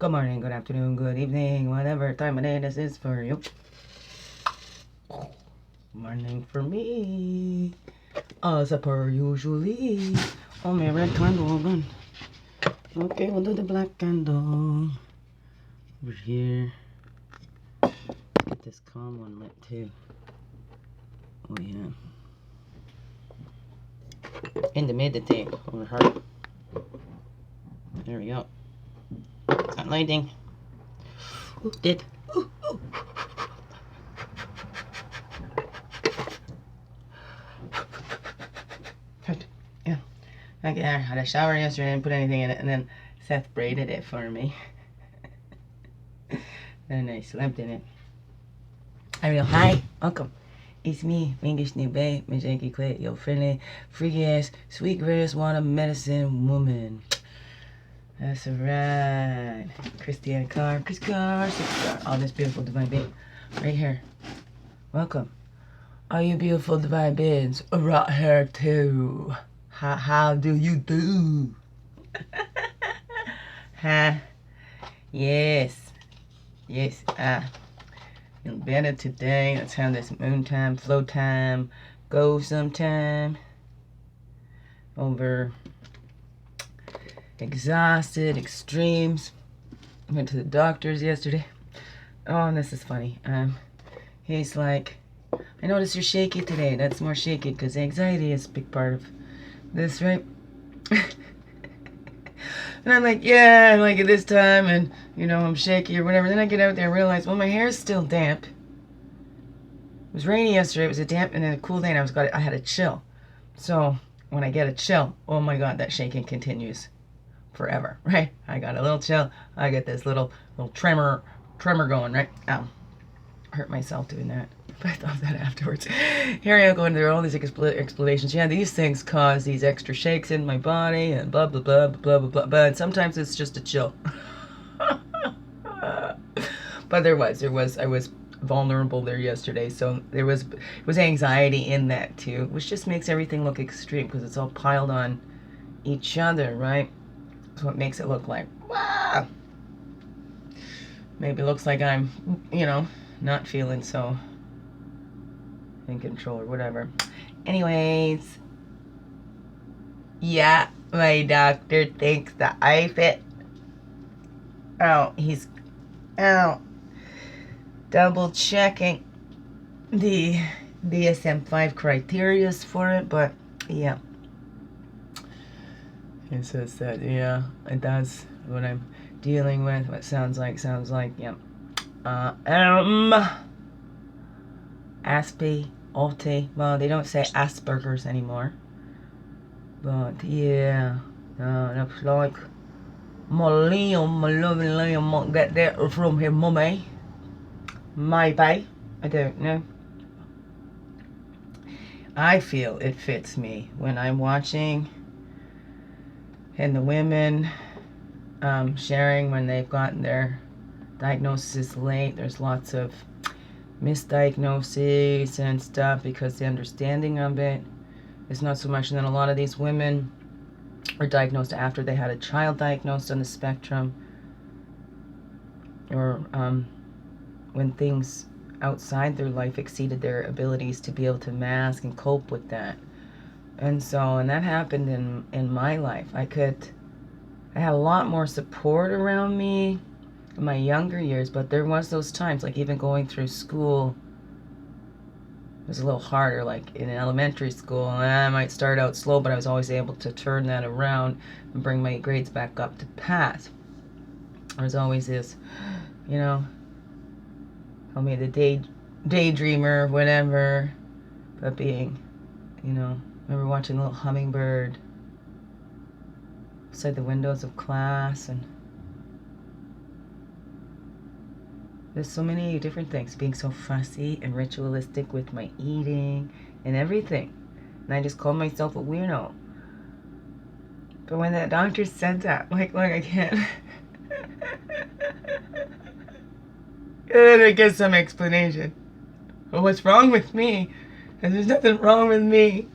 Good morning, good afternoon, good evening, whatever time of day this is for you. Morning for me. As per usually. Oh, my red candle again. Okay, we'll do the black candle. Over here. Get this calm one lit too. Oh, yeah. In the meditate over heart. There we go. It's not lighting. Ooh, did. Ooh, ooh. Yeah. Okay, I had a shower yesterday, didn't put anything in it, and then Seth braided it for me. And I slept in it. Hi, welcome. It's me, English New Bay, Miss Yankee Quit, your friendly, freaky ass, sweet grass water medicine woman. That's right. Christianna car, all this beautiful divine being right here. Welcome. All you beautiful divine beings right here too. How do you do? Huh? Yes. Yes. Feel better today. Let's have this moon time, flow time, go sometime. Over exhausted, extremes. Went to the doctor's yesterday. Oh, and this is funny. He's like, I notice you're shaky today. That's more shaky because anxiety is a big part of this, right? And I'm like, yeah, like at this time, and you know, I'm shaky or whatever. Then I get out there and realize, well, my hair's still damp. It was rainy yesterday. It was a damp and then a cool day, and I had a chill. So when I get a chill, oh my God, that shaking continues forever, right? I got a little chill. I get this little tremor going, right? Hurt myself doing that. But I thought that afterwards. Here I am going through all these explanations. Yeah, these things cause these extra shakes in my body and blah, blah, blah, blah, blah, blah. But sometimes it's just a chill. But I was vulnerable there yesterday. So it was anxiety in that too, which just makes everything look extreme because it's all piled on each other, right? So it makes it look like, wow. Maybe it looks like I'm, you know, not feeling so in control or whatever. Anyways, yeah, my doctor thinks that I fit. Oh, he's double checking the DSM-5 criterias for it, but yeah. It says that, yeah, it does what I'm dealing with, what sounds like, yeah. Aspi, well, they don't say Asperger's anymore. But, yeah, looks like my lovely Liam might get that from his mummy. Maybe, I don't know. I feel it fits me when I'm watching and the women sharing when they've gotten their diagnosis late. There's lots of misdiagnoses and stuff because the understanding of it is not so much. And then a lot of these women are diagnosed after they had a child diagnosed on the spectrum, or when things outside their life exceeded their abilities to be able to mask and cope with that. And that happened in my life. I had a lot more support around me in my younger years, but there was those times, like even going through school, it was a little harder. Like in elementary school, I might start out slow, but I was always able to turn that around and bring my grades back up to pass. There was always this, you know, call me the daydreamer, whatever, but being, you know, I remember watching a little hummingbird outside the windows of class, and there's so many different things, being so fussy and ritualistic with my eating and everything. And I just called myself a weirdo. But when that doctor said that, like I can't. And then I get some explanation of what's wrong with me. And there's nothing wrong with me.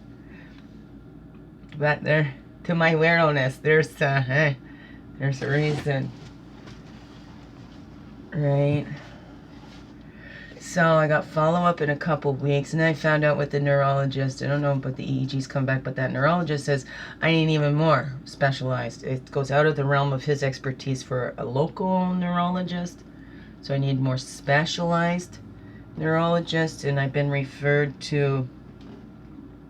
But to my weirdo-ness, there's a reason. right? So I got follow-up in a couple weeks, and then I found out with the neurologist. I don't know, but the EEG's come back, but that neurologist says I need even more specialized. It goes out of the realm of his expertise for a local neurologist, so I need more specialized neurologist, and I've been referred to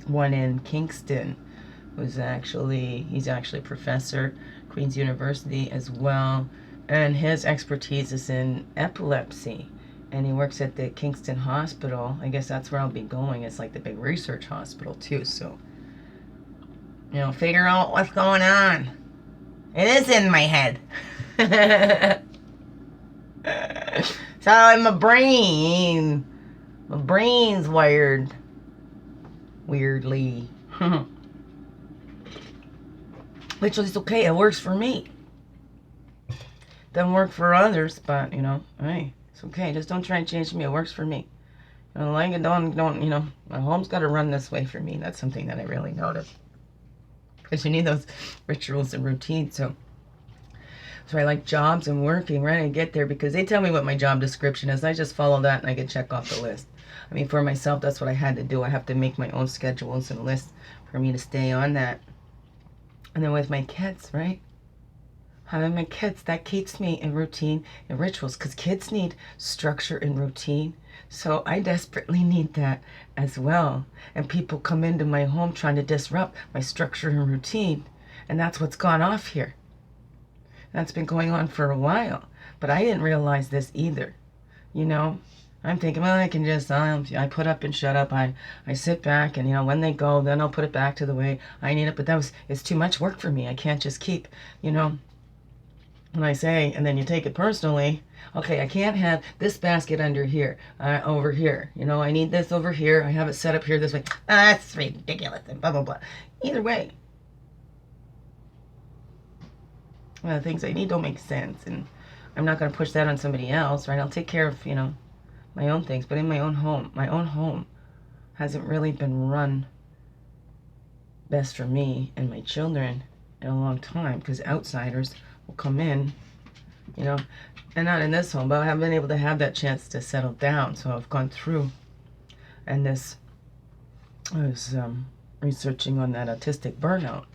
one in Kingston, he's actually a professor, Queen's University as well, and his expertise is in epilepsy. And he works at the Kingston Hospital. I guess that's where I'll be going. It's like the big research hospital too. So, figure out what's going on. It is in my head. So in my brain's wired weirdly. Which is okay. It works for me. Doesn't work for others, but hey. It's okay. Just don't try and change me. It works for me. Like it, don't, my home's got to run this way for me. That's something that I really noticed. Because you need those rituals and routines. So I like jobs and working, right? I get there because they tell me what my job description is. I just follow that and I can check off the list. I mean, for myself, that's what I had to do. I have to make my own schedules and lists for me to stay on that. And then with my kids, right? Having my kids, that keeps me in routine and rituals, because kids need structure and routine. So I desperately need that as well. And people come into my home trying to disrupt my structure and routine. And that's what's gone off here. That's been going on for a while. But I didn't realize this either. I'm thinking, well, I can just, I put up and shut up. I sit back and, when they go, then I'll put it back to the way I need it. But it's too much work for me. I can't just keep, when I say, and then you take it personally, okay, I can't have this basket under here, over here. I need this over here. I have it set up here this way. That's ridiculous, and blah, blah, blah. Either way, the things I need don't make sense, and I'm not going to push that on somebody else, right? I'll take care of, my own things, but in my own home hasn't really been run best for me and my children in a long time, because outsiders will come in, and not in this home, but I haven't been able to have that chance to settle down. So I've gone through, and I was researching on that autistic burnout,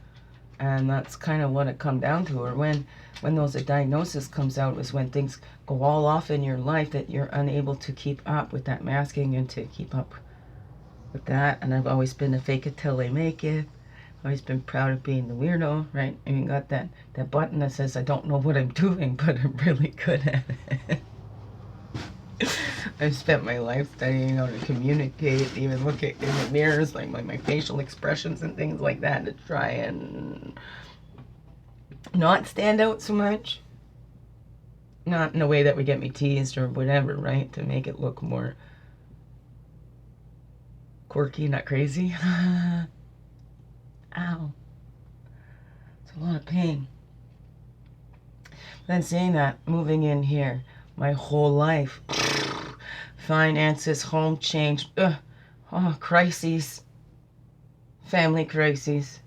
and that's kind of what it come down to. Or when those diagnosis comes out is when things go all off in your life that you're unable to keep up with that masking and to keep up with that. And I've always been a fake it till they make it. Always been proud of being the weirdo, right? I mean, got that button that says I don't know what I'm doing, but I'm really good at it. I've spent my life studying how to communicate, even look in the mirrors, like my facial expressions and things like that, to try and not stand out so much. Not in a way that would get me teased or whatever, right? To make it look more quirky, not crazy. Ow. It's a lot of pain. Then seeing that, moving in here, my whole life, finances, home change, crises, family crises,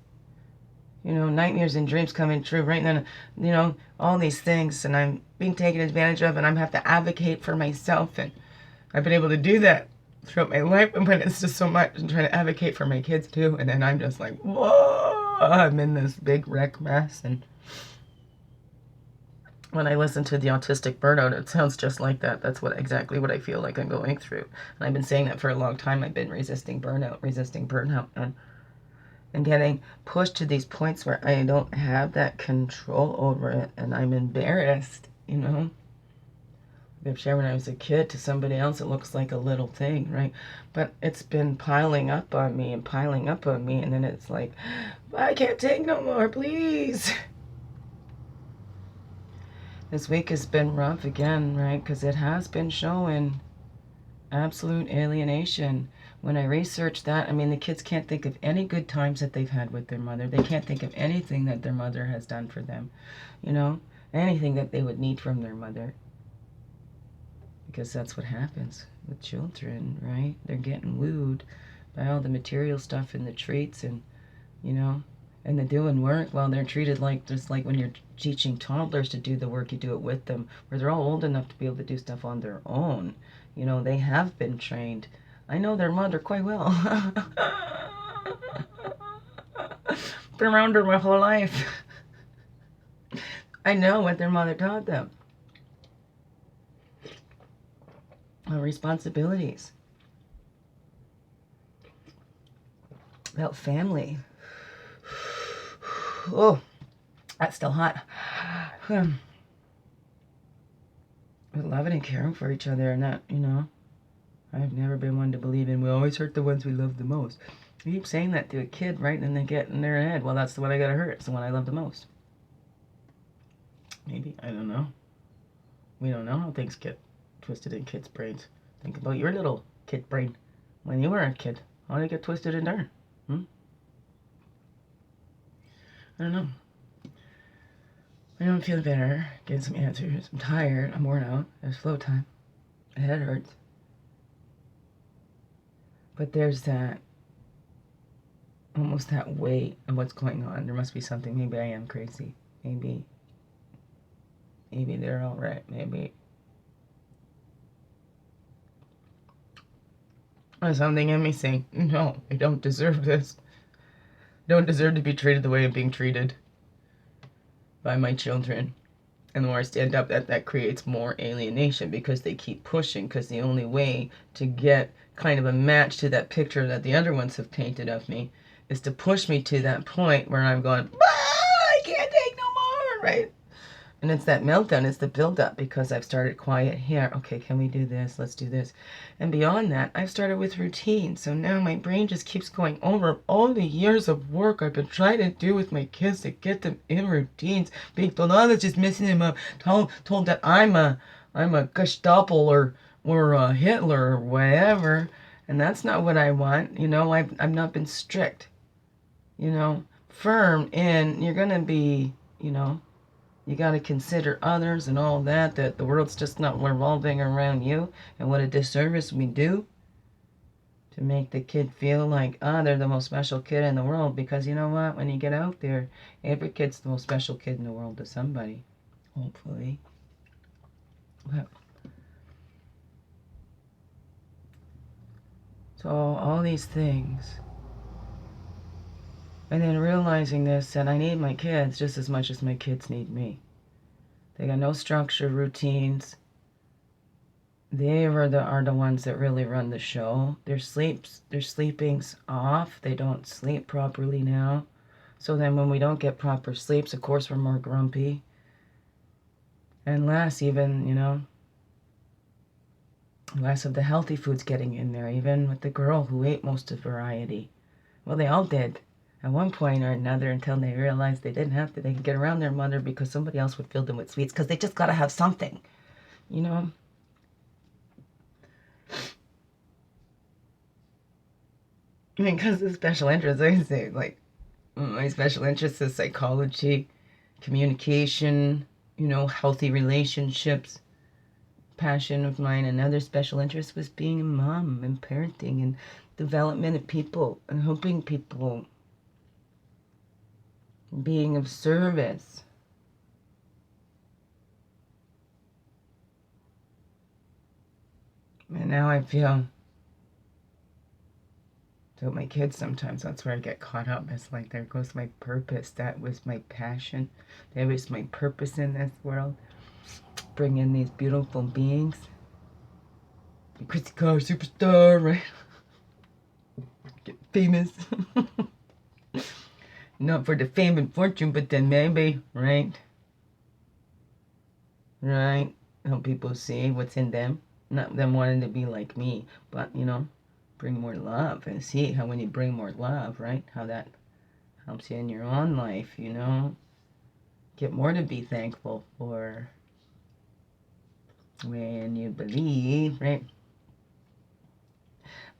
nightmares and dreams coming true, right? And then, all these things, and I'm being taken advantage of, and I have to advocate for myself, and I've been able to do that throughout my life, but it's just so much, and trying to advocate for my kids too, and then I'm just like, whoa, I'm in this big wreck mess. And when I listen to the autistic burnout, it sounds just like that. That's exactly what I feel like I'm going through, and I've been saying that for a long time. I've been resisting burnout, and getting pushed to these points where I don't have that control over it, and I'm embarrassed, I've shared when I was a kid to somebody else, it looks like a little thing, right? But it's been piling up on me, and then it's like, I can't take no more, please. This week has been rough again, right? Because it has been showing absolute alienation. When I researched that, the kids can't think of any good times that they've had with their mother. They can't think of anything that their mother has done for them, anything that they would need from their mother. Because that's what happens with children, right? They're getting wooed by all the material stuff and the treats, and, And the doing work, well, they're treated like, just like when you're teaching toddlers to do the work, you do it with them, where they're all old enough to be able to do stuff on their own. You know, they have been trained. I know their mother quite well. Been around her my whole life. I know what their mother taught them. Responsibilities. About family. Oh, that's still hot. With loving and caring for each other, and that, you know, I've never been one to believe in we always hurt the ones we love the most. You keep saying that to a kid, right? And they get in their head, well, that's the one I gotta hurt. It's the one I love the most. Maybe. I don't know. We don't know how things get twisted in kids' brains. Think about your little kid brain when you were a kid. How did it get twisted in there? I don't know. I know I'm feeling better. Getting some answers. I'm tired. I'm worn out. There's flow time. My head hurts. But there's that, almost that weight of what's going on. There must be something. Maybe I am crazy. Maybe they're all right. Maybe there's something in me saying, no, I don't deserve this. I don't deserve to be treated the way I'm being treated by my children. And the more I stand up, that creates more alienation because they keep pushing, because the only way to get kind of a match to that picture that the other ones have painted of me is to push me to that point where I'm going, I can't take no more, right? And it's that meltdown, it's the build-up, because I've started quiet here. Okay, can we do this? Let's do this. And beyond that, I've started with routine. So now my brain just keeps going over all the years of work I've been trying to do with my kids to get them in routines. Being told, oh, that's just messing them up. Told that I'm a Gestapo or a Hitler or whatever. And that's not what I want. You know, I've not been strict. You know, firm in, you're going to be, you know, you got to consider others and all that the world's just not revolving around you, and what a disservice we do to make the kid feel like, they're the most special kid in the world. Because you know what? When you get out there, every kid's the most special kid in the world to somebody, hopefully. But, so all these things. And then realizing this, that I need my kids just as much as my kids need me. They got no structure, routines. They are the ones that really run the show. Their sleeping's off. They don't sleep properly now. So then when we don't get proper sleeps, of course we're more grumpy. And less even, you know, less of the healthy foods getting in there, even with the girl who ate most of variety. Well, they all did. At one point or another, until they realized they didn't have to. They could get around their mother because somebody else would fill them with sweets, because they just got to have something, you know? I mean, because of special interests, I say, like, my special interest is psychology, communication, you know, healthy relationships. Passion of mine, another special interest was being a mom and parenting and development of people and helping people, being of service. And now I feel, so my kids sometimes, that's where I get caught up. It's like, there goes my purpose. That was my passion. That was my purpose in this world. Bring in these beautiful beings. Christy Carr, superstar, right? Get famous. Not for the fame and fortune, but then maybe, right? Right? Help people see what's in them. Not them wanting to be like me, but, you know, bring more love and see how when you bring more love, right? How that helps you in your own life, you know? Get more to be thankful for when you believe, right?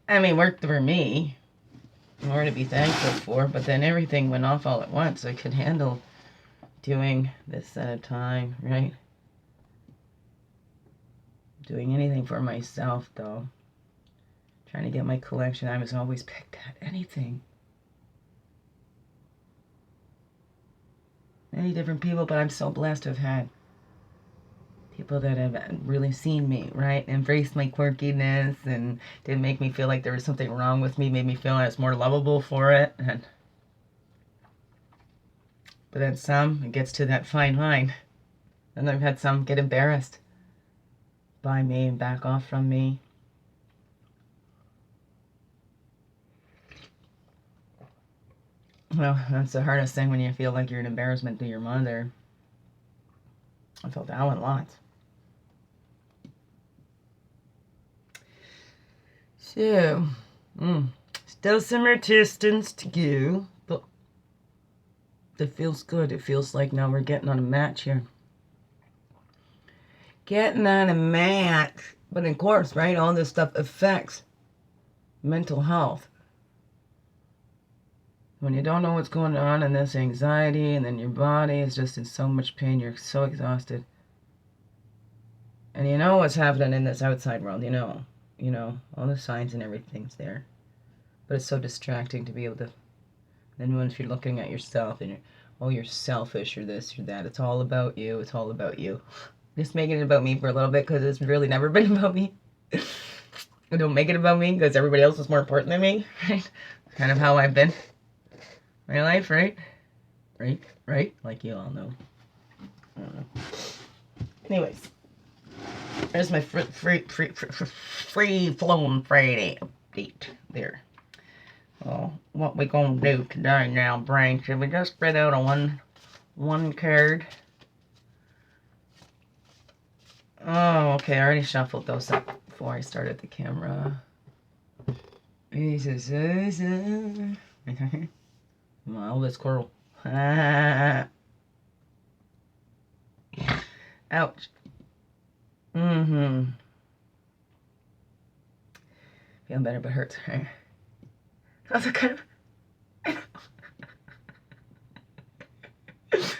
I mean, worked for me. More to be thankful for, but then everything went off all at once. I could handle doing this at a time, right? Doing anything for myself, though. Trying to get my collection. I was always picked at anything. many different people, but I'm so blessed to have had people that have really seen me, right? Embraced my quirkiness and didn't make me feel like there was something wrong with me, made me feel I was more lovable for it. But then some, it gets to that fine line. And I've had some get embarrassed by me and back off from me. Well, that's the hardest thing when you feel like you're an embarrassment to your mother. I felt that one lots. So, still some resistance to go, but it feels good. It feels like now we're getting on a match here. Getting on a match. But of course, right, all this stuff affects mental health. When you don't know what's going on and this anxiety, and then your body is just in so much pain, you're so exhausted. And you know what's happening in this outside world, you know, all the signs and everything's there. But it's so distracting to be able to, then once you're looking at yourself and you're selfish or this or that, it's all about you, it's all about you. Just making it about me for a little bit because it's really never been about me. I don't make it about me because everybody else is more important than me, right? Kind of how I've been my life, right? Right? Like you all know. Anyways. There's my free-flown Friday update there. Well, what we gonna do today now, Brain? Should we just spread out on one card? Oh, okay. I already shuffled those up before I started the camera. Well, this squirrel. Ouch. Feeling better, but hurts. Also kind of... Look at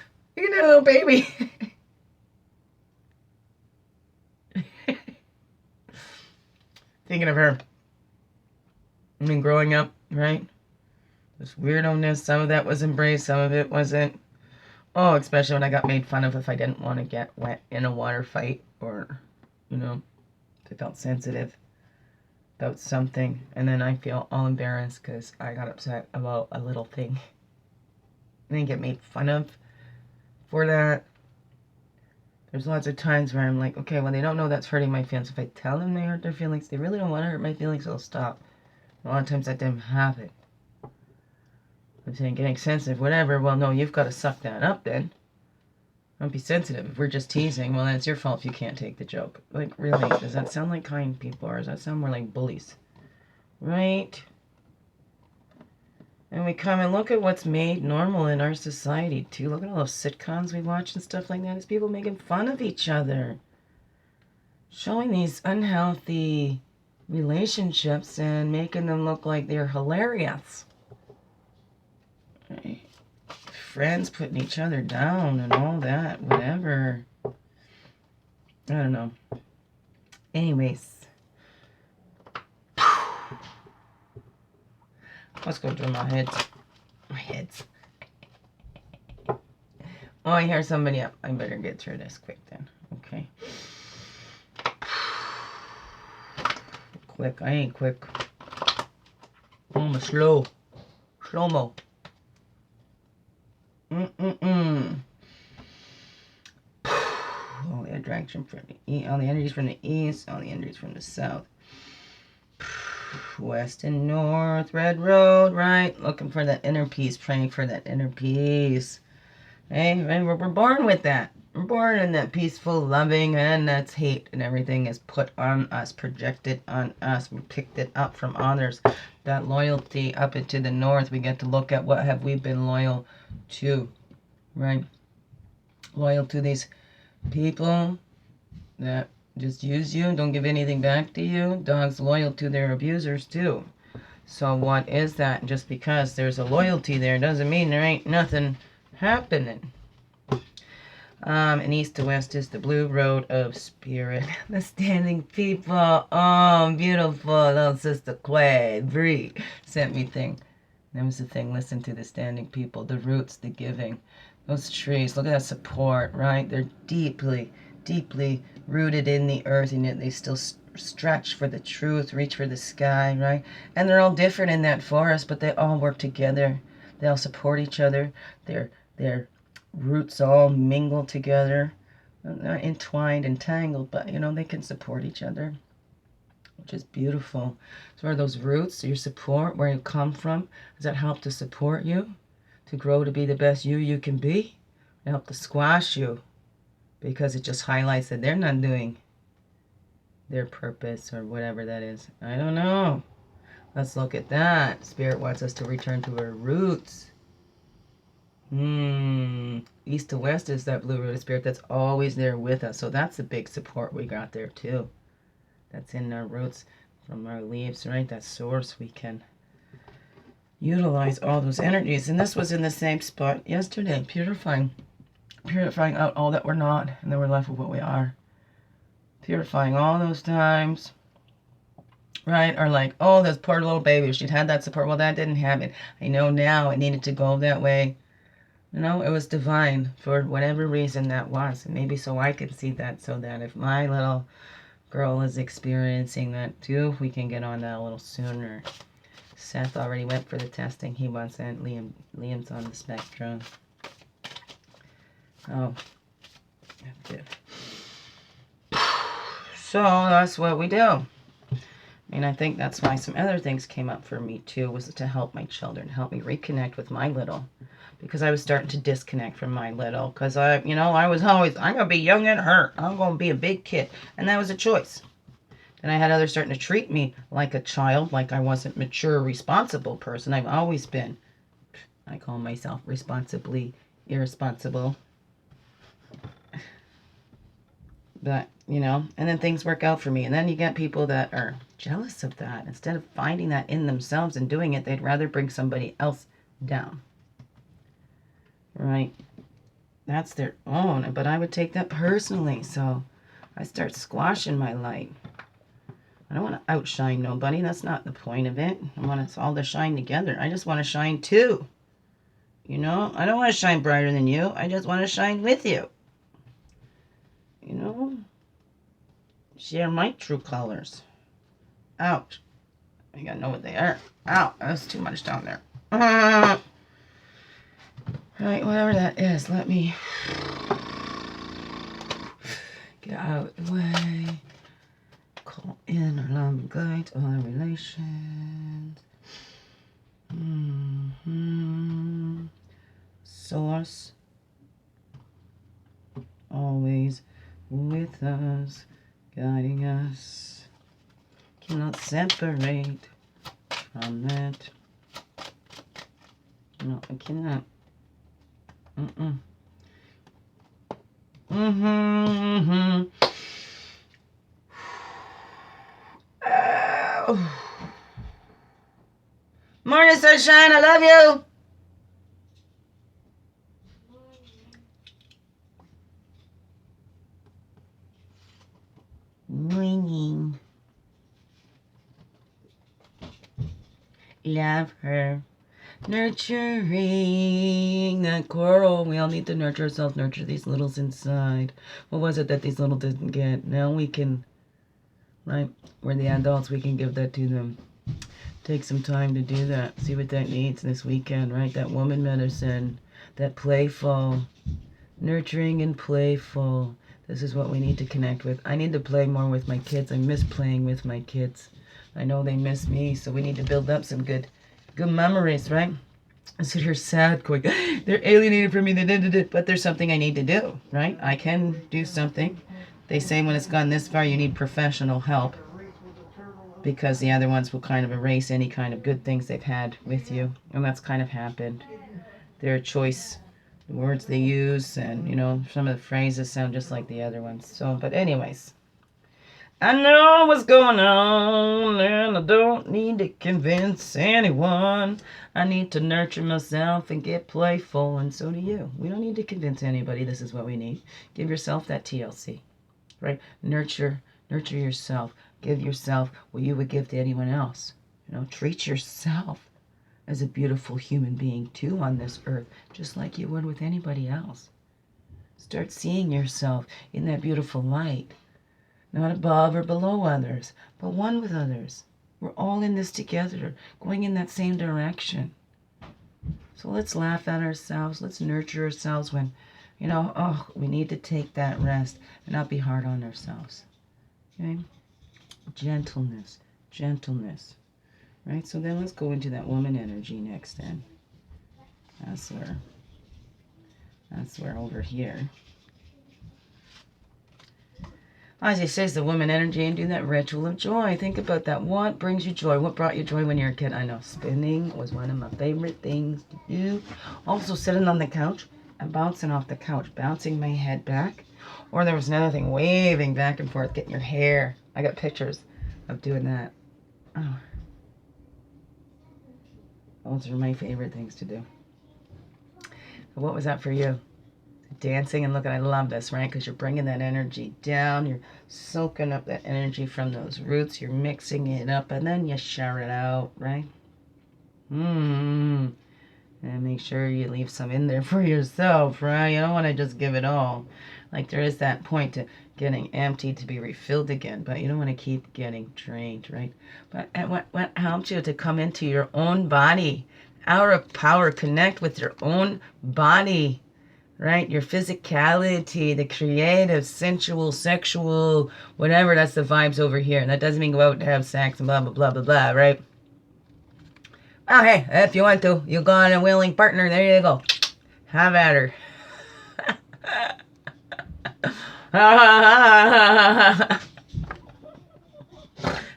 that little baby. Thinking of her. I mean, growing up, right? This weirdo-ness, some of that was embraced, some of it wasn't. Oh, especially when I got made fun of if I didn't want to get wet in a water fight or, if I felt sensitive about something. And then I feel all embarrassed because I got upset about a little thing. And then get made fun of for that. There's lots of times where I'm like, okay, well, they don't know that's hurting my feelings. If I tell them they hurt their feelings, they really don't want to hurt my feelings, they'll stop. A lot of times that didn't happen. I'm saying getting sensitive, whatever. Well, no, you've got to suck that up then. Don't be sensitive. If we're just teasing, well, then it's your fault if you can't take the joke. Like, really, does that sound like kind people, or does that sound more like bullies? Right? And we come and look at what's made normal in our society, too. Look at all those sitcoms we watch and stuff like that. It's people making fun of each other. Showing these unhealthy relationships and making them look like they're hilarious. Right? Friends putting each other down and all that, whatever. I don't know. Anyways. Let's go do my heads. My heads. Oh, I hear somebody up. I better get through this quick then. Okay. Quick. I ain't quick. I'm a slow. Slow-mo. All the attraction from the east, all the energies from the east, all the energies from the south. West and north, red road, right? Looking for that inner peace, praying for that inner peace. Hey, we're born with that. We're born in that peaceful, loving, and that's hate, and everything is put on us, projected on us. We picked it up from others. That loyalty up into the north, we get to look at what have we been loyal to, right? Loyal to these people that just use you, don't give anything back to you. Dogs loyal to their abusers too. So what is that? Just because there's a loyalty there doesn't mean there ain't nothing happening. And east to west is the blue road of spirit. The standing people. Oh, beautiful. Little sister Quay, Bree sent me thing. That was the thing. Listen to the standing people, the roots, the giving, Those trees, look at that support, right? They're deeply, deeply rooted in the earth, and yet they still stretch for the truth, reach for the sky, right? And they're all different in that forest, but they all work together. They all support each other. Their roots all mingle together. Not entwined and tangled, but they can support each other, which is beautiful. So are those roots, your support, where you come from, does that help to support you? To grow to be the best you can be? It help to squash you because it just highlights that they're not doing their purpose or whatever that is. I don't know. Let's look at that. Spirit wants us to return to our roots. East to west is that blue rooted spirit that's always there with us. So that's a big support we got there too. That's in our roots from our leaves, right? That source, we can utilize all those energies. And this was in the same spot yesterday, purifying out all that we're not, and then we're left with what we are. Purifying all those times, right? Or like, oh, this poor little baby, she'd had that support. Well, that didn't happen. I know now it needed to go that way. It was divine for whatever reason that was. And maybe so I could see that, so that if my little girl is experiencing that too, we can get on that a little sooner. Seth already went for the testing. He wasn't. Liam's on the spectrum. Oh, that's good. So that's what we do. And I think that's why some other things came up for me too, was to help my children, help me reconnect with my little. Because I was starting to disconnect from my little. Because I was always, I'm going to be young and hurt. I'm going to be a big kid. And that was a choice. And I had others starting to treat me like a child, like I wasn't mature, responsible person. I've always been. I call myself responsibly irresponsible. But, and then things work out for me. And then you get people that are jealous of that. Instead of finding that in themselves and doing it, they'd rather bring somebody else down. Right? That's their own. But I would take that personally. So I start squashing my light. I don't want to outshine nobody. That's not the point of it. I want us all to shine together. I just want to shine too. I don't want to shine brighter than you. I just want to shine with you. Share my true colors. Ouch. I gotta know what they are. Ow, that's too much down there. Right, whatever that is, let me get out of the way. Call in our love guide, all our relations. Source. Always with us, guiding us. Cannot separate from that. No, I cannot. Oh. Morning, sunshine. I love you. Morning. Love her. Nurturing that coral. We all need to nurture ourselves, nurture these littles inside. What was it that these little didn't get? Now we can, right? We're the adults, we can give that to them. Take some time to do that. See what that needs this weekend, right? That woman medicine, that playful, nurturing and playful. This is what we need to connect with. I need to play more with my kids. I miss playing with my kids. I know they miss me, so we need to build up some good memories, right? I sit here sad going, they're alienated from me, but there's something I need to do, right? I can do something. They say when it's gone this far, you need professional help, because the other ones will kind of erase any kind of good things they've had with you. And that's kind of happened. Their choice, the words they use, and, some of the phrases sound just like the other ones. So, but anyways, I know what's going on, and I don't need to convince anyone. I need to nurture myself and get playful, and so do you. We don't need to convince anybody this is what we need. Give yourself that TLC, right? Nurture yourself. Give yourself what you would give to anyone else. Treat yourself. as a beautiful human being too on this earth, just like you would with anybody else. Start seeing yourself in that beautiful light, not above or below others, but one with others. We're all in this together, going in that same direction. So let's laugh at ourselves. Let's nurture ourselves when, we need to take that rest and not be hard on ourselves. Okay? Gentleness, gentleness. Right? So then let's go into that woman energy next then. That's where over here. As he says, the woman energy, and do that ritual of joy. Think about that. What brings you joy? What brought you joy when you were a kid? I know spinning was one of my favorite things to do. Also sitting on the couch and bouncing off the couch, bouncing my head back. Or there was another thing, waving back and forth, getting your hair. I got pictures of doing that. Oh. Those are my favorite things to do. So what was that for you? Dancing, and look, I love this, right? Because you're bringing that energy down. You're soaking up that energy from those roots. You're mixing it up, and then you share it out, right? And make sure you leave some in there for yourself, right? You don't want to just give it all. Like, there is that point to getting empty to be refilled again, but you don't want to keep getting drained, right? But what helps you to come into your own body? Hour of power, connect with your own body. Right? Your physicality, the creative, sensual, sexual, whatever, that's the vibes over here. And that doesn't mean go out and have sex and blah, blah, blah, blah, blah, right? Oh, hey, if you want to, you got a willing partner, there you go. Have at her.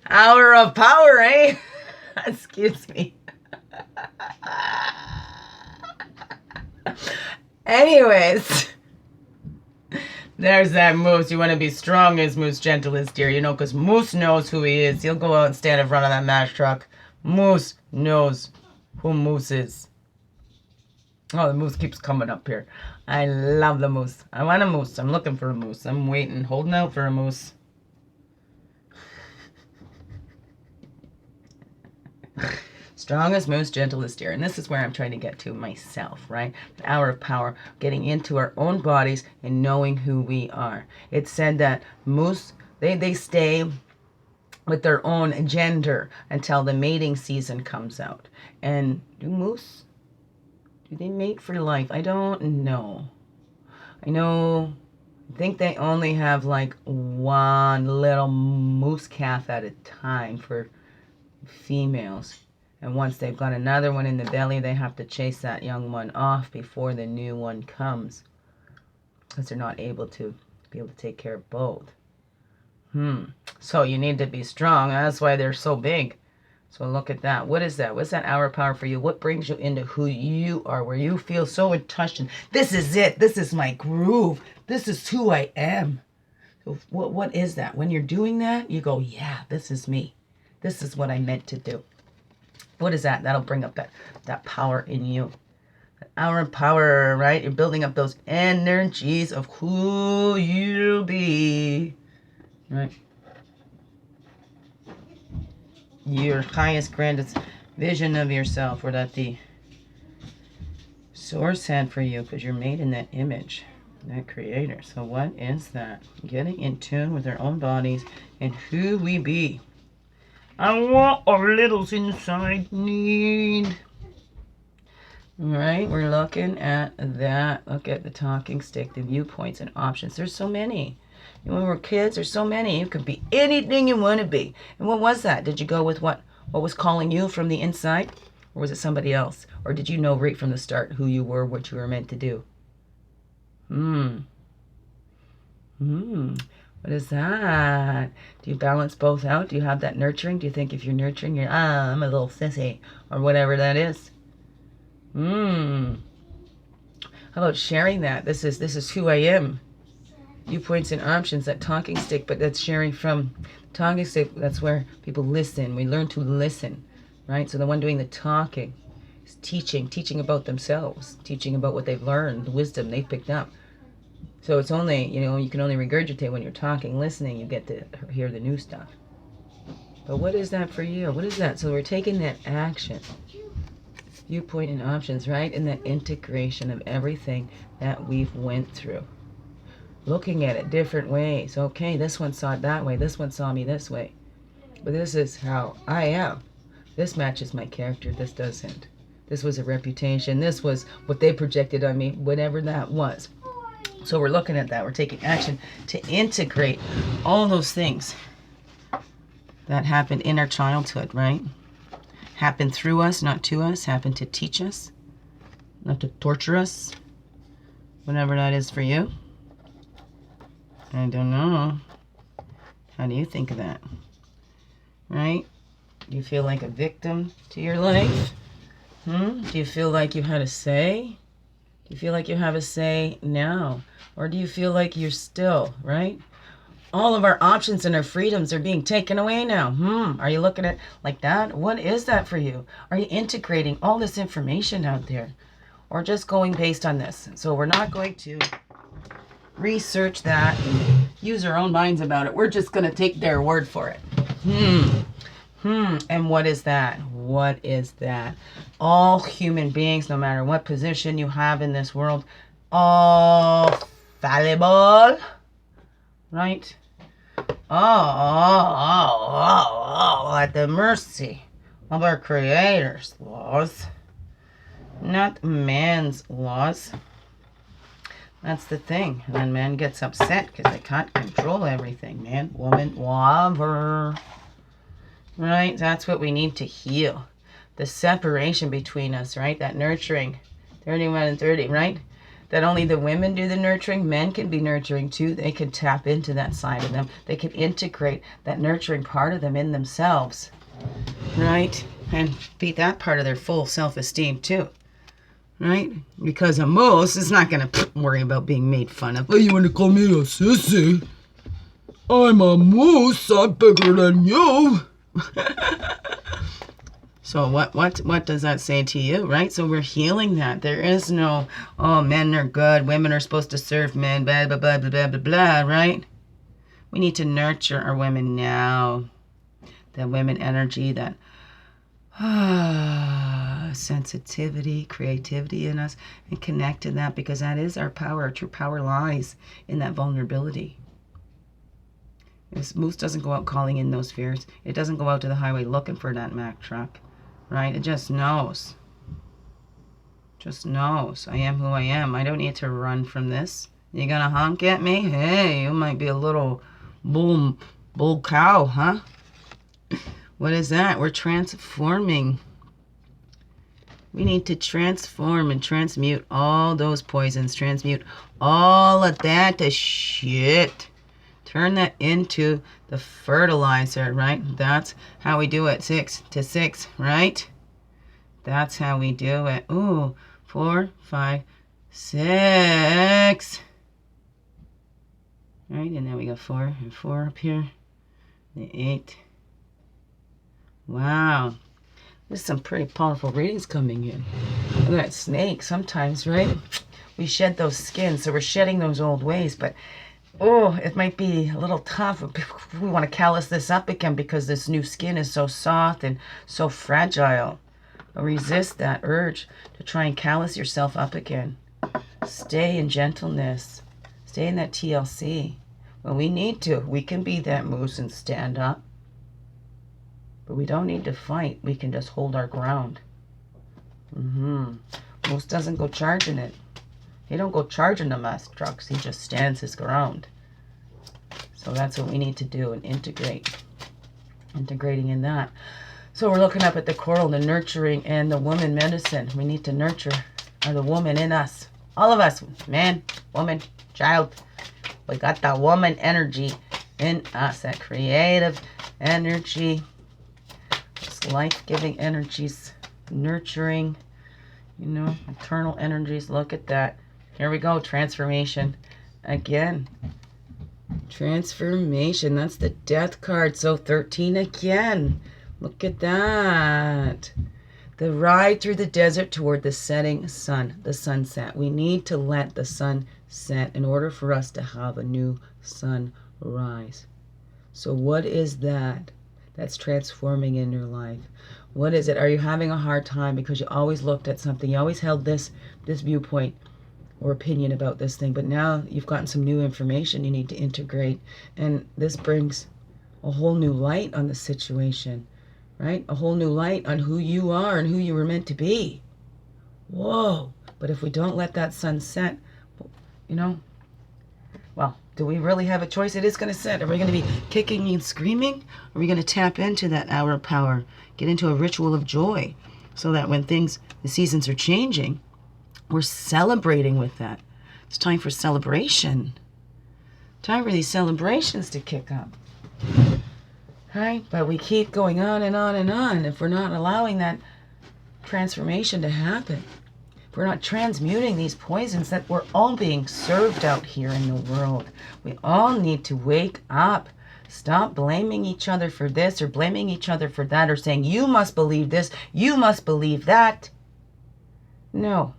Hour of power, eh? Excuse me. Anyways, there's that Moose. You want to be strong as Moose, gentle as deer, because Moose knows who he is. He'll go out and stand in front of that mash truck. Moose knows who Moose is. Oh, the Moose keeps coming up here. I love the Moose. I want a Moose. I'm looking for a Moose. I'm waiting, holding out for a Moose. Strongest, most gentlest deer. And this is where I'm trying to get to myself, right? The hour of power, getting into our own bodies and knowing who we are. It's said that moose, they stay with their own gender until the mating season comes out. And do moose, do they mate for life? I don't know. I think they only have like one little moose calf at a time for females. And once they've got another one in the belly, they have to chase that young one off before the new one comes. Because they're not able to take care of both. So you need to be strong. That's why they're so big. So look at that. What is that? What's that hour of power for you? What brings you into who you are, where you feel so in touch? And this is it. This is my groove. This is who I am. So what is that? When you're doing that, you go, yeah, this is me. This is what I meant to do. What is that? That'll bring up that power in you. That hour of power, right? You're building up those energies of who you'll be. Right? Your highest, grandest vision of yourself, or that the source had for you, because you're made in that image, that creator. So what is that? Getting in tune with our own bodies and who we be. And what our littles inside need. Right? We're looking at that. Look at the talking stick, the viewpoints and options. There's so many. When we're kids, there's so many. You could be anything you want to be. And what was that? Did you go with what was calling you from the inside? Or was it somebody else? Or did you know right from the start who you were, what you were meant to do? What is that? Do you balance both out? Do you have that nurturing? Do you think if you're nurturing, you're, I'm a little sissy, or whatever that is? How about sharing that? This is who I am. Viewpoints and options, that talking stick, but that's sharing from talking stick. That's where people listen. We learn to listen, right? So the one doing the talking is teaching about themselves, teaching about what they've learned, the wisdom they've picked up. So it's only, you can only regurgitate when you're talking. Listening, you get to hear the new stuff. But what is that for you? What is that? So we're taking that action. viewpoint and options, right? And the integration of everything that we've went through. Looking at it different ways. Okay, this one saw it that way. This one saw me this way. But this is how I am. This matches my character. This doesn't. This was a reputation. This was what they projected on me, whatever that was. So we're looking at that. We're taking action to integrate all those things that happened in our childhood, right? Happened through us, not to us. Happened to teach us, not to torture us. Whatever that is for you. I don't know. How do you think of that? Right? Do you feel like a victim to your life? Do you feel like you had a say? Do you feel like you have a say now? Or do you feel like you're still, right? All of our options and our freedoms are being taken away now. Are you looking at it like that? What is that for you? Are you integrating all this information out there? Or just going based on this? So we're not going to research that and use our own minds about it. We're just going to take their word for it. And what is that? What is that? All human beings, no matter what position you have in this world, all fallible, right? At the mercy of our Creator's laws, not man's laws. That's the thing. And then man gets upset because they can't control everything. Man, woman, whatever. Right? That's what we need to heal. The separation between us, right? That nurturing. 31 and 30, right? That only the women do the nurturing. Men can be nurturing too. They can tap into that side of them. They can integrate that nurturing part of them in themselves. Right? And be that part of their full self-esteem too. Right? Because a moose is not going to worry about being made fun of. Oh, you want to call me a sissy? I'm a moose. I'm bigger than you. So what does that say to you, right? So we're healing that. There is no, oh, men are good, women are supposed to serve men, blah, blah, blah, blah, blah, blah, blah, right? We need to nurture our women now. That women energy, that sensitivity, creativity in us, and connect to that, because that is our power. Our true power lies in that vulnerability. This moose doesn't go out calling in those fears. It doesn't go out to the highway looking for that Mack truck, right? It just knows. Just knows. I am who I am. I don't need to run from this. You gonna honk at me? Hey, you might be a little bull cow, huh? What is that? We're transforming. We need to transform and transmute all those poisons. Transmute all of that shit. Turn that into the fertilizer, right? That's how we do it. 6 to 6, right? That's how we do it. Ooh, 4, 5, 6. Right, and then we got 4 and 4 up here. The 8. Wow. There's some pretty powerful readings coming in. Look at that snake sometimes, right? We shed those skins, so we're shedding those old ways, but oh, it might be a little tough. We want to callus this up again because this new skin is so soft and so fragile. But resist that urge to try and callus yourself up again. Stay in gentleness. Stay in that TLC. When we need to, we can be that moose and stand up. But we don't need to fight. We can just hold our ground. Moose doesn't go charging it. He don't go charging the mass trucks. He just stands his ground. So that's what we need to do and integrate. Integrating in that. So we're looking up at the coral, the nurturing, and the woman medicine. We need to nurture the woman in us. All of us. Man, woman, child. We got that woman energy in us. That creative energy. Those life-giving energies. Nurturing. You know, eternal energies. Look at that. Here we go. Transformation. Again. Transformation. That's the death card. So 13 again. Look at that. The ride through the desert toward the setting sun. The sunset. We need to let the sun set in order for us to have a new sun rise. So what is that? that's transforming in your life? What is it? Are you having a hard time because you always looked at something, you always held this viewpoint or opinion about this thing, but now you've gotten some new information you need to integrate, and this brings a whole new light on the situation, right? A whole new light on who you are and who you were meant to be. Whoa. But if we don't let that sun set, well, do we really have a choice? It is going to set. Are we going to be kicking and screaming? Are we going to tap into that hour of power, get into a ritual of joy, so that when the seasons are changing, we're celebrating with that? It's time for celebration. Time for these celebrations to kick up. Right? But we keep going on and on and on if we're not allowing that transformation to happen. If we're not transmuting these poisons that we're all being served out here in the world. We all need to wake up. Stop blaming each other for this or blaming each other for that, or saying, you must believe this, you must believe that. No.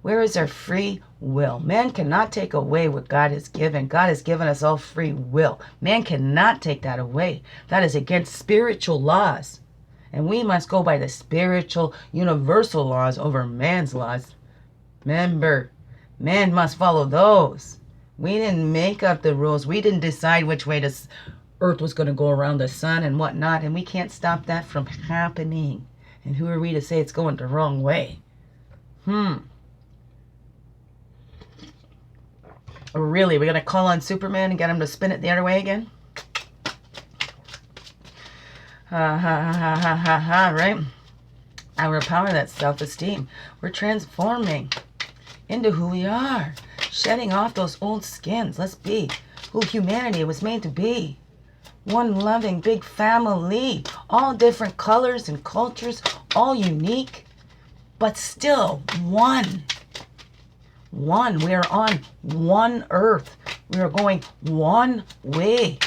Where is our free will? Man cannot take away what God has given. God has given us all free will. Man cannot take that away. That is against spiritual laws. And we must go by the spiritual, universal laws over man's laws. Remember, man must follow those. We didn't make up the rules. We didn't decide which way the earth was going to go around the sun and whatnot. And we can't stop that from happening. And who are we to say it's going the wrong way? Or really, we're going to call on Superman and get him to spin it the other way again? Right? Our power, that self-esteem. We're transforming into who we are. Shedding off those old skins. Let's be who humanity was made to be. One loving big family. All different colors and cultures. All unique. But still one. One. We are on one earth. We are going one way.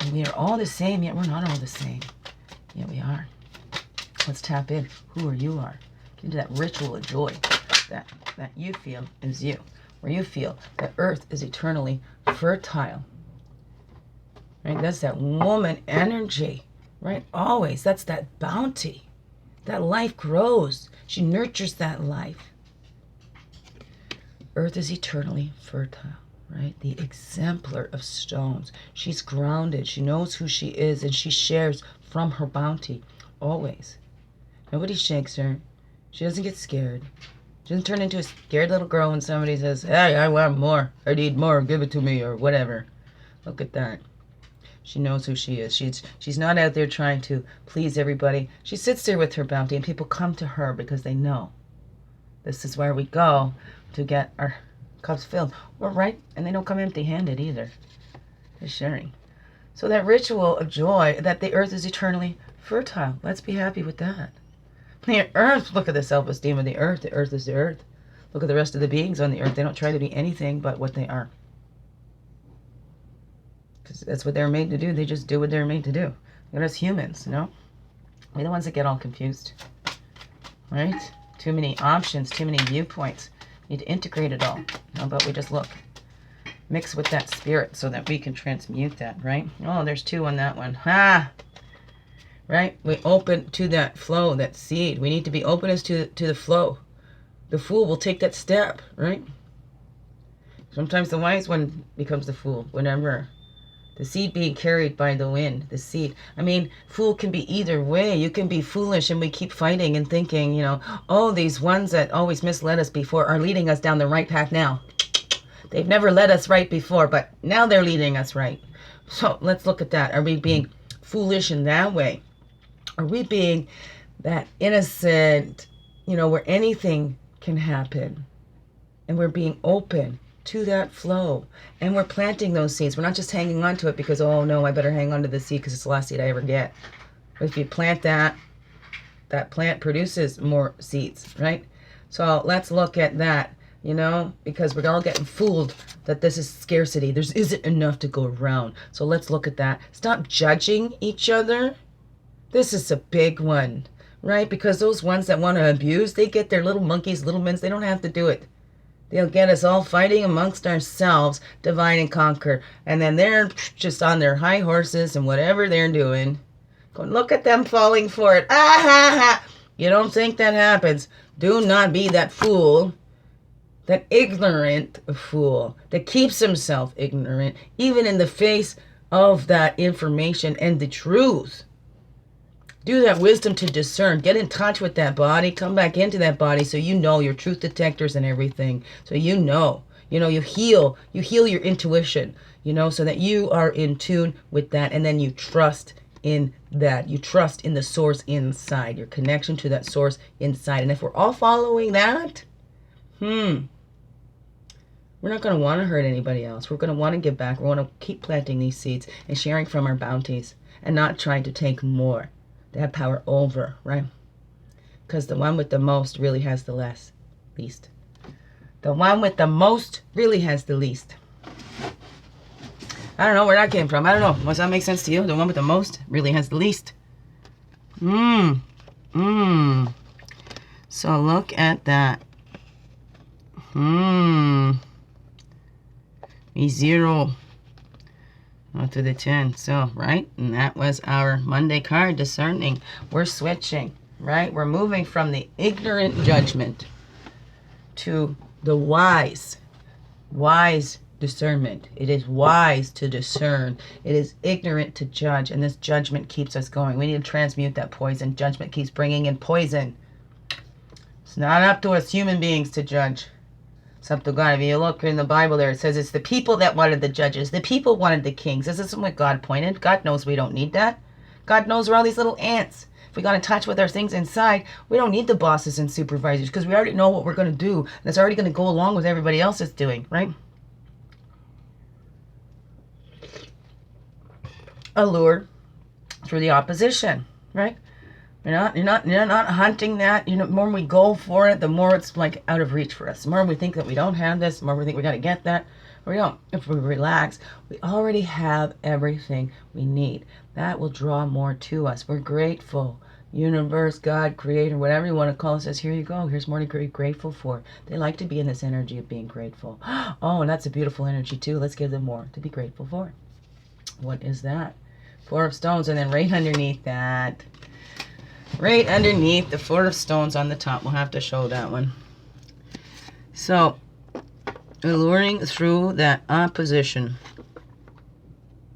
And we are all the same, yet we're not all the same. Yet we are. Let's tap in who you are. Get into that ritual of joy that you feel is you. Where you feel that earth is eternally fertile. Right? That's that woman energy. Right? Always. That's that bounty. That life grows. She nurtures that life. Earth is eternally fertile, right? The exemplar of stones. She's grounded. She knows who she is, and she shares from her bounty always. Nobody shakes her. She doesn't get scared. She doesn't turn into a scared little girl when somebody says, hey, I want more. I need more. Give it to me, or whatever. Look at that. She knows who she is. She's not out there trying to please everybody. She sits there with her bounty, and people come to her because they know this is where we go to get our cups filled. Or right, and they don't come empty-handed either. They're sharing. So that ritual of joy, that the earth is eternally fertile. Let's be happy with that. The earth, look at the self-esteem of the earth. The earth is the earth. Look at the rest of the beings on the earth. They don't try to be anything but what they are. Because that's what they're made to do. They just do what they're made to do. Look at us humans, We're the ones that get all confused. Right? Too many options, too many viewpoints. We need to integrate it all. But we just look. Mix with that spirit so that we can transmute that, right? Oh, there's two on that one. Right? We open to that flow, that seed. We need to be open as to the flow. The fool will take that step, right? Sometimes the wise one becomes the fool. Whenever the seed being carried by the wind, the seed. I mean, fool can be either way. You can be foolish and we keep fighting and thinking, oh, these ones that always misled us before are leading us down the right path now. They've never led us right before, but now they're leading us right. So let's look at that. Are we being foolish in that way? Are we being that innocent, where anything can happen? And we're being open to that flow. And we're planting those seeds. We're not just hanging on to it because, oh no, I better hang on to the seed because it's the last seed I ever get. But if you plant that plant produces more seeds, right? So let's look at that, because we're all getting fooled that this is scarcity. There isn't enough to go around. So let's look at that. Stop judging each other. This is a big one, right? Because those ones that want to abuse, they get their little monkeys, little men. They don't have to do it. They'll get us all fighting amongst ourselves, divide and conquer. And then they're just on their high horses and whatever they're doing. Go, look at them falling for it. Ah ha ha. You don't think that happens. Do not be that fool, that ignorant fool that keeps himself ignorant, even in the face of that information and the truth. Do that wisdom to discern. Get in touch with that body. Come back into that body so you know your truth detectors and everything. So you know, you heal your intuition, so that you are in tune with that. And then you trust in that. You trust in the source inside, your connection to that source inside. And if we're all following that, we're not going to want to hurt anybody else. We're going to want to give back. We want to keep planting these seeds and sharing from our bounties and not trying to take more. They have power over, right? Because the one with the most really has the least. The one with the most really has the least. I don't know where that came from. I don't know. Does that make sense to you? The one with the most really has the least. So look at that. E0. To the 10. So, right? And that was our Monday card, discerning. We're switching, right? We're moving from the ignorant judgment to the wise discernment. It is wise to discern. It is ignorant to judge. And this judgment keeps us going. We need to transmute that poison. Judgment keeps bringing in poison. It's not up to us human beings to judge. It's up to God. If you look in the Bible there, it says it's the people that wanted the judges. The people wanted the kings. This isn't what God pointed. God knows we don't need that. God knows we're all these little ants. If we got in touch with our things inside, we don't need the bosses and supervisors because we already know what we're going to do. And it's already going to go along with everybody else is doing, right? Allured through the opposition, right? You're not hunting that. The more we go for it, the more it's like out of reach for us. The more we think that we don't have this, the more we think we got to get that. We don't. If we relax, we already have everything we need. That will draw more to us. We're grateful. Universe, God, Creator, whatever you want to call it, says, here you go. Here's more to be grateful for. They like to be in this energy of being grateful. Oh, and that's a beautiful energy too. Let's give them more to be grateful for. What is that? 4 of Stones, and then right underneath that, right underneath the 4 of Stones on the top. We'll have to show that one. So, alluring through that opposition.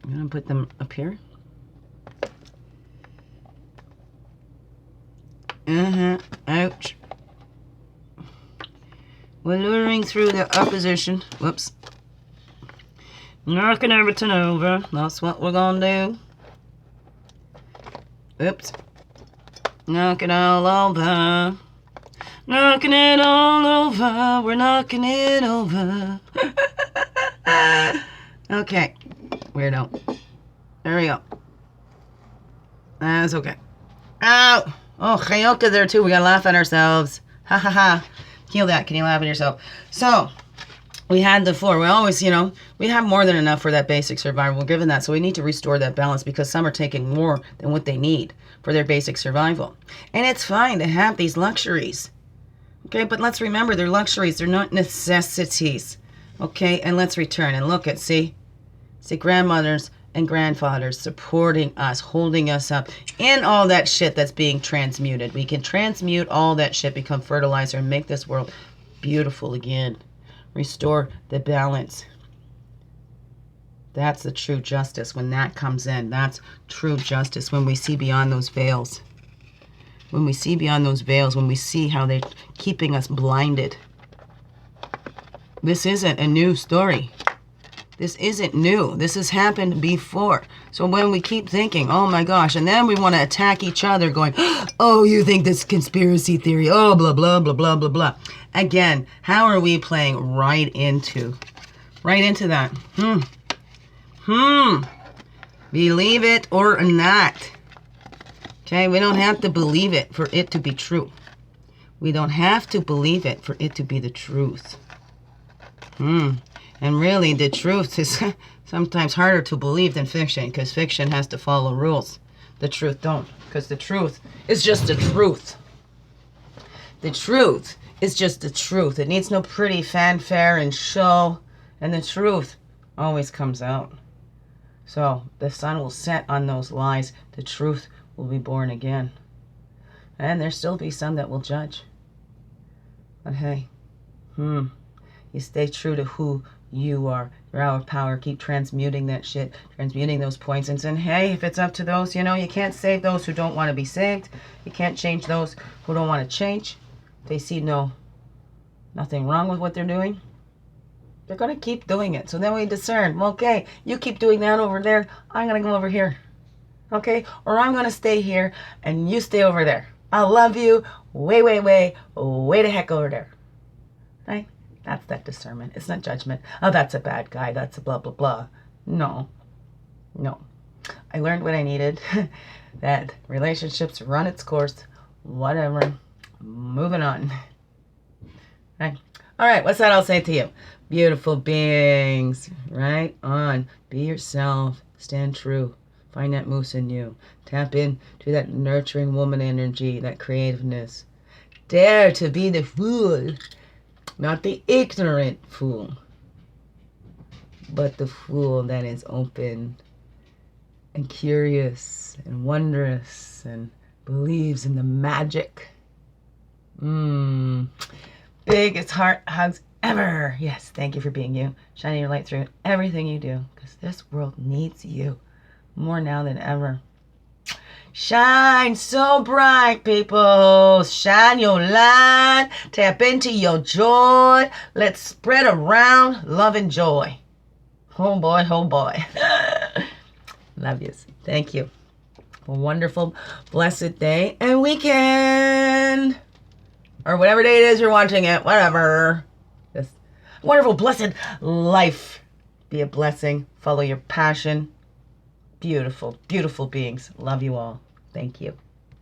I'm going to put them up here. Ouch. We're luring through the opposition. Whoops. Knocking everything over. That's what we're going to do. Oops. Knock it all over. Knocking it all over. We're knocking it over. Okay. Weirdo. There we go. That's okay. Ow! Oh, Chayoka there too. We gotta laugh at ourselves. Ha ha ha. Heal that. Can you laugh at yourself? So, we had the 4. We always, we have more than enough for that basic survival. We're given that. So we need to restore that balance because some are taking more than what they need for their basic survival. And it's fine to have these luxuries. Okay, but let's remember they're luxuries. They're not necessities. Okay, and let's return and look at, see grandmothers and grandfathers supporting us, holding us up in all that shit that's being transmuted. We can transmute all that shit, become fertilizer, and make this world beautiful again. Restore the balance. That's the true justice when that comes in. That's true justice when we see beyond those veils. When we see beyond those veils, when we see how they're keeping us blinded. This isn't a new story. This isn't new. This has happened before. So when we keep thinking, oh my gosh, and then we want to attack each other going, oh, you think this conspiracy theory, oh, blah, blah, blah, blah, blah, blah. Again, how are we playing right into that? Believe it or not. Okay, we don't have to believe it for it to be true. We don't have to believe it for it to be the truth. And really, the truth is sometimes harder to believe than fiction, because fiction has to follow rules. The truth don't, because the truth is just the truth. The truth is just the truth. It needs no pretty fanfare and show. And the truth always comes out. So the sun will set on those lies. The truth will be born again. And there still be some that will judge. But hey, you stay true to who you are. Your hour of power. Keep transmuting that shit. Transmuting those points. And saying, hey, if it's up to those, you can't save those who don't want to be saved. You can't change those who don't want to change. They see nothing wrong with what they're doing. They're going to keep doing it. So then we discern, well, okay, you keep doing that over there. I'm going to go over here. Okay? Or I'm going to stay here and you stay over there. I love you way the heck over there. Right? That's that discernment. It's not judgment. Oh, that's a bad guy. That's a blah, blah, blah. No. I learned what I needed. That relationships run its course. Whatever. Moving on. Right? All right. What's that I'll say to you? Beautiful beings. Right on. Be yourself. Stand true. Find that moose in you. Tap into that nurturing woman energy, that creativeness. Dare to be the fool. Not the ignorant fool, but the fool that is open and curious and wondrous and believes in the magic. Biggest heart hugs ever. Yes, thank you for being you. Shining your light through everything you do, because this world needs you more now than ever. Shine so bright, people. Shine your light. Tap into your joy. Let's spread around love and joy. Oh boy, oh boy. Love yous. Thank you. A wonderful, blessed day and weekend. Or whatever day it is you're watching it. Whatever. Just wonderful, blessed life. Be a blessing. Follow your passion. Beautiful, beautiful beings. Love you all. Thank you.